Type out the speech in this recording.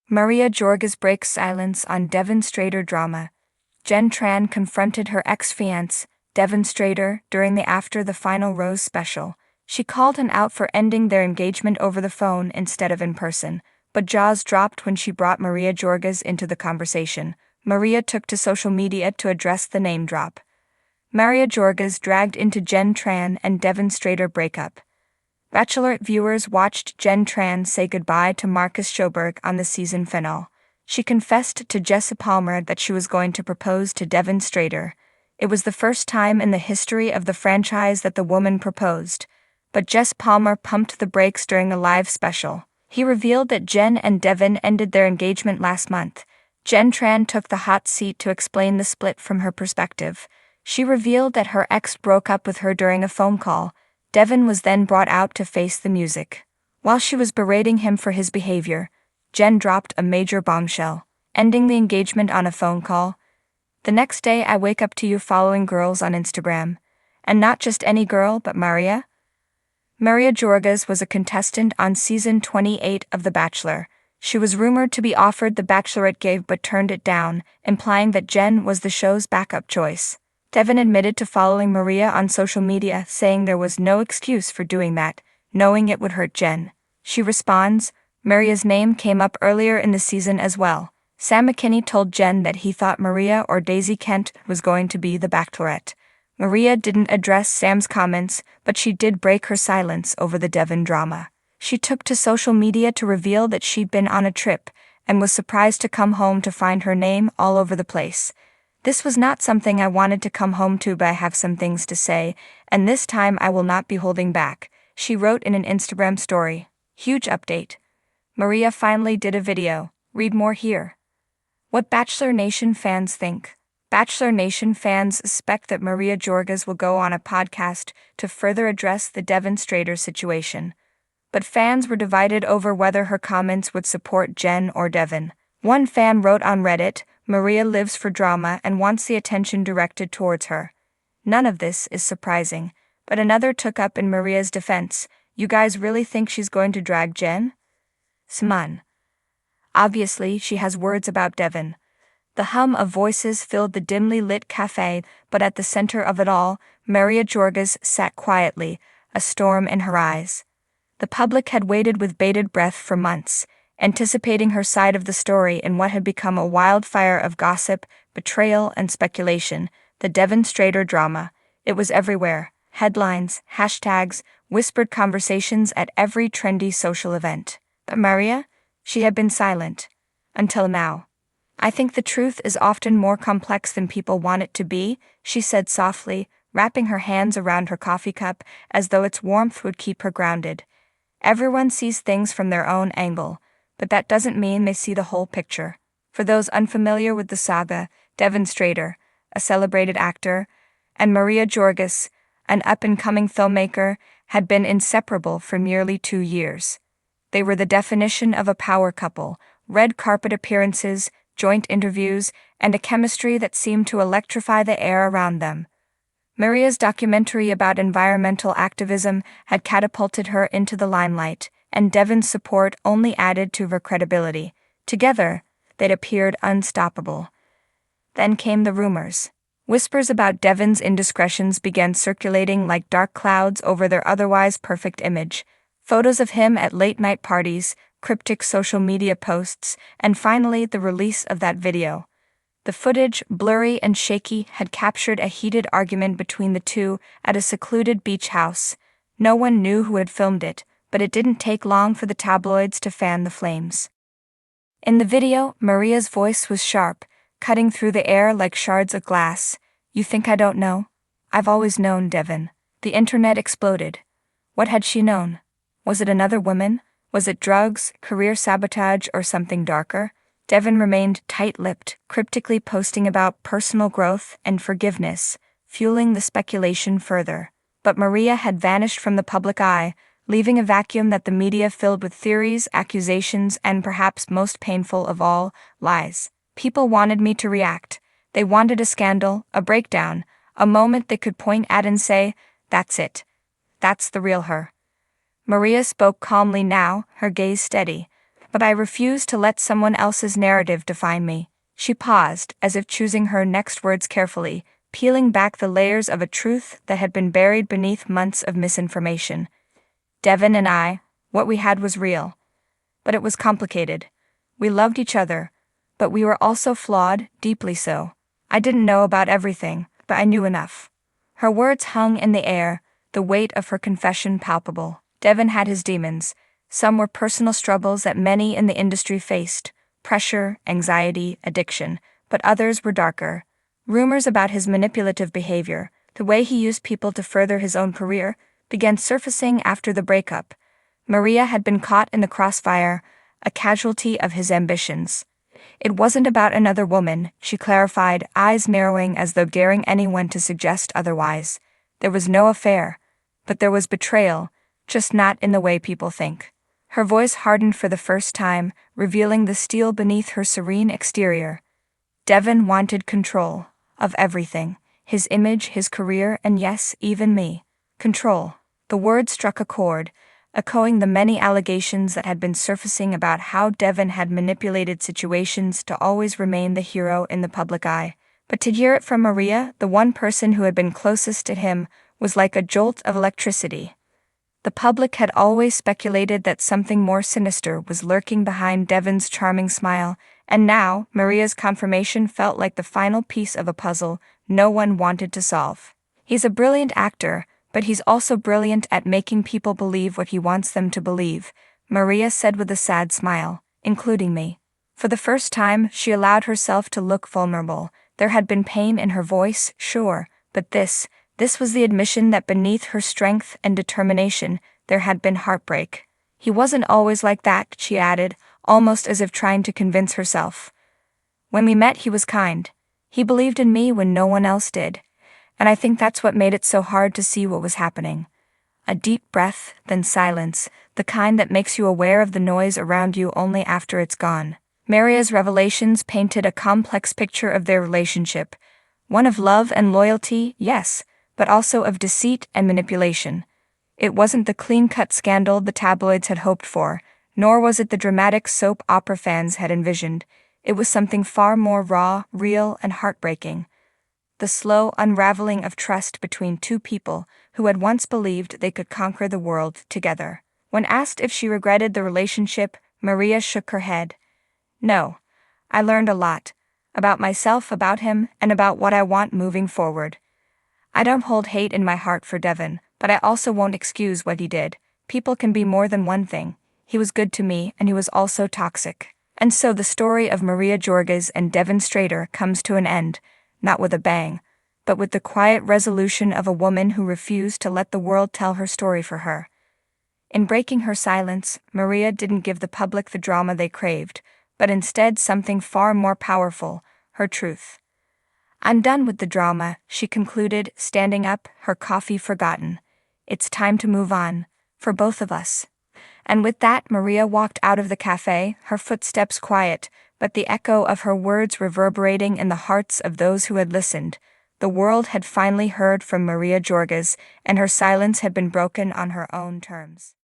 Maria Georgas breaks silence on Devin Strader drama. Jen Tran confronted her ex-fiancé, Devin Strader, during the After the Final Rose special. She called him out for ending their engagement over the phone instead of in person, but jaws dropped when she brought Maria Georgas into the conversation. Maria took to social media to address the name drop. Maria Georgas dragged into Jen Tran and Devin Strader breakup. Bachelor viewers watched Jen Tran say goodbye to Marcus Sjoberg on the season finale. She confessed to Jesse Palmer that she was going to propose to Devin Strader. It was the first time in the history of the franchise that the woman proposed, but Jesse Palmer pumped the brakes during a live special. He revealed that Jen and Devin ended their engagement last month. Jen Tran took the hot seat to explain the split from her perspective. She revealed that her ex broke up with her during a phone call. Devin was then brought out to face the music. While she was berating him for his behavior, Jen dropped a major bombshell, ending the engagement on a phone call. "The next day I wake up to you following girls on Instagram. And not just any girl, but Maria." Maria Georgas was a contestant on season 28 of The Bachelor. She was rumored to be offered the Bachelorette gig but turned it down, implying that Jen was the show's backup choice. Devin admitted to following Maria on social media, saying there was no excuse for doing that, knowing it would hurt Jen. She responds, "Maria's name came up earlier in the season as well. Sam McKinney told Jen that he thought Maria or Daisy Kent was going to be the Bachelorette." Maria didn't address Sam's comments, but she did break her silence over the Devin drama. She took to social media to reveal that she'd been on a trip and was surprised to come home to find her name all over the place. "This was not something I wanted to come home to, but I have some things to say, and this time I will not be holding back," she wrote in an Instagram story. Huge update. Maria finally did a video. Read more here. What Bachelor Nation fans think. Bachelor Nation fans suspect that Maria Georgas will go on a podcast to further address the Devin Strader situation. But fans were divided over whether her comments would support Jen or Devin. One fan wrote on Reddit, "Maria lives for drama and wants the attention directed towards her. None of this is surprising." But another took up in Maria's defense, "You guys really think she's going to drag Jen? S'man. Obviously, she has words about Devin." The hum of voices filled the dimly lit cafe, but at the center of it all, Maria Georgas sat quietly, a storm in her eyes. The public had waited with bated breath for months, anticipating her side of the story in what had become a wildfire of gossip, betrayal, and speculation. The Devin Strader drama. It was everywhere. Headlines, hashtags, whispered conversations at every trendy social event. But Maria? She had been silent. Until now. "I think the truth is often more complex than people want it to be," she said softly, wrapping her hands around her coffee cup as though its warmth would keep her grounded. "Everyone sees things from their own angle, but that doesn't mean they see the whole picture." For those unfamiliar with the saga, Devin Strader, a celebrated actor, and Maria Georgas, an up-and-coming filmmaker, had been inseparable for nearly 2 years. They were the definition of a power couple, red carpet appearances, joint interviews, and a chemistry that seemed to electrify the air around them. Maria's documentary about environmental activism had catapulted her into the limelight, and Devin's support only added to her credibility. Together, they'd appeared unstoppable. Then came the rumors. Whispers about Devin's indiscretions began circulating like dark clouds over their otherwise perfect image. Photos of him at late-night parties, cryptic social media posts, and finally the release of that video. The footage, blurry and shaky, had captured a heated argument between the two at a secluded beach house. No one knew who had filmed it, but it didn't take long for the tabloids to fan the flames. In the video, Maria's voice was sharp, cutting through the air like shards of glass. "You think I don't know? I've always known, Devin." The internet exploded. What had she known? Was it another woman? Was it drugs, career sabotage, or something darker? Devin remained tight-lipped, cryptically posting about personal growth and forgiveness, fueling the speculation further. But Maria had vanished from the public eye, leaving a vacuum that the media filled with theories, accusations, and perhaps most painful of all, lies. People wanted me to react. They wanted a scandal, a breakdown, a moment they could point at and say, "That's it. That's the real her." Maria spoke calmly now, her gaze steady. But I refuse to let someone else's narrative define me. She paused, as if choosing her next words carefully, peeling back the layers of a truth that had been buried beneath months of misinformation. Devin and I, what we had was real. But it was complicated. We loved each other, but we were also flawed, deeply so. I didn't know about everything, but I knew enough. Her words hung in the air, the weight of her confession palpable. Devin had his demons. Some were personal struggles that many in the industry faced: pressure, anxiety, addiction, but others were darker. Rumors about his manipulative behavior, the way he used people to further his own career, began surfacing after the breakup. Maria had been caught in the crossfire, a casualty of his ambitions. It wasn't about another woman, she clarified, eyes narrowing as though daring anyone to suggest otherwise. There was no affair, but there was betrayal, just not in the way people think. Her voice hardened for the first time, revealing the steel beneath her serene exterior. Devin wanted control of everything: his image, his career, and yes, even me. Control. The word struck a chord, echoing the many allegations that had been surfacing about how Devin had manipulated situations to always remain the hero in the public eye. But to hear it from Maria, the one person who had been closest to him, was like a jolt of electricity. The public had always speculated that something more sinister was lurking behind Devin's charming smile, and now, Maria's confirmation felt like the final piece of a puzzle no one wanted to solve. He's a brilliant actor, but he's also brilliant at making people believe what he wants them to believe, Maria said with a sad smile, including me. For the first time, she allowed herself to look vulnerable. There had been pain in her voice, sure, but this was the admission that beneath her strength and determination, there had been heartbreak. He wasn't always like that, she added, almost as if trying to convince herself. When we met, he was kind. He believed in me when no one else did. And I think that's what made it so hard to see what was happening. A deep breath, then silence, the kind that makes you aware of the noise around you only after it's gone. Maria's revelations painted a complex picture of their relationship. One of love and loyalty, yes, but also of deceit and manipulation. It wasn't the clean-cut scandal the tabloids had hoped for, nor was it the dramatic soap opera fans had envisioned. It was something far more raw, real, and heartbreaking. The slow unraveling of trust between two people who had once believed they could conquer the world together. When asked if she regretted the relationship, Maria shook her head. No. I learned a lot. About myself, about him, and about what I want moving forward. I don't hold hate in my heart for Devin, but I also won't excuse what he did. People can be more than one thing. He was good to me, and he was also toxic. And so the story of Maria Georgas and Devin Strader comes to an end, not with a bang, but with the quiet resolution of a woman who refused to let the world tell her story for her. In breaking her silence, Maria didn't give the public the drama they craved, but instead something far more powerful, her truth. I'm done with the drama, she concluded, standing up, her coffee forgotten. It's time to move on, for both of us. And with that, Maria walked out of the cafe, her footsteps quiet, but the echo of her words reverberating in the hearts of those who had listened. The world had finally heard from Maria Georgas, and her silence had been broken on her own terms.